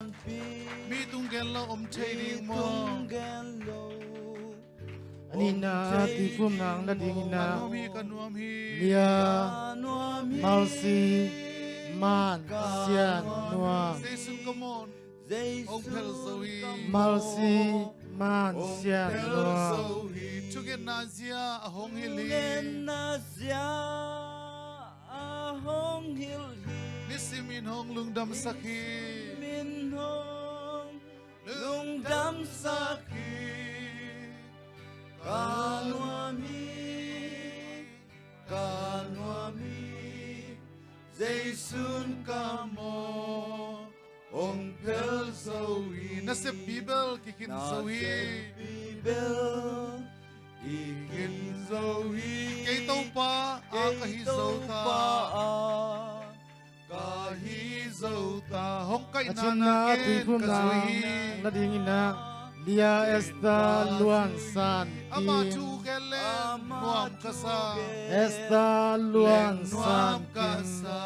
mi tung gen lo chei ding mo ani na ti phum nang na ding na kanuam hi lia malsi man sian nuwa Jesus come on ông phèl dầu hi malsi man sian nuwa chugen na zia hong hi li nisimin hong lungdam sakhi lungdam sakhi kanwami Jesus kamo ông phèl dầu hi na se Bible kikin dầu hi ikin dầu hi cây tông pa a kahi dầu ta kahi dầu ta hong kai na achim na na ti ken phum ka nang dầu hi na ding na lia esta luan san ama tin chu gelen nuam kasa esta luan nuam san tin kasa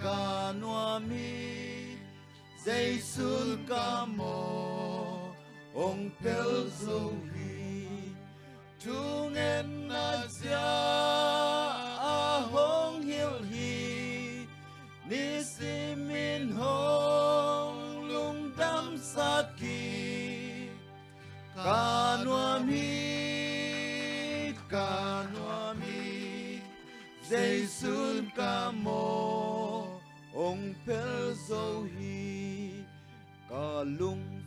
kanwami Jesus kamo ông phèl dầu hi tungen na zia hong hil hi nisimin hong lungdam saki kanwami Jesus kamo ông phèl dầu hi kalung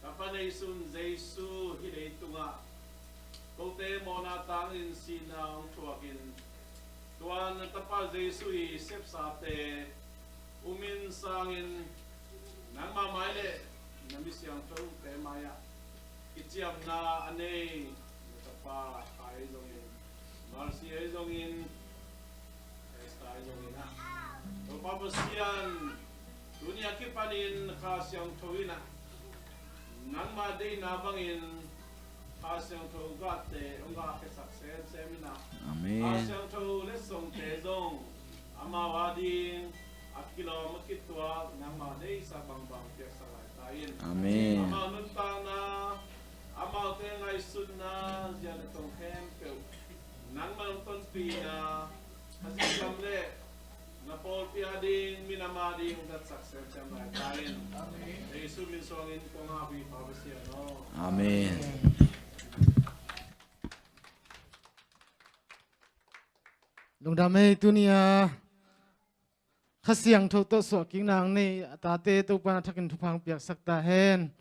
Kapanay sun Jesu hilay tunga kote mo na tangin sina ang tuwakin tuwan tapa Jesu isip sa te umin sangin nang mamayle namisyang tong te maya itiam na anay tapa ay zongin marsi ay zongin esta ay zongin ha so papasiyan dunia kipanin kasyang tuwina nang maday nabangin kasyang to gate unga ke success seminar Amen. kasyang to lesson tezong amawadin at kilo makitwa nang maday sa bangbang tiyak sa tayin Amen. ama nuntang na ama teng ay sunna diyan itong hempel nang manunton pina kasi kamle na Paul piading minamading that success sa mga tayin. Jesus minsongin ko nga happy pabasya no. Amen. lungdam tu nia khasiang tho to so king nang nei ta te to pa thakin thupang piak sakta hen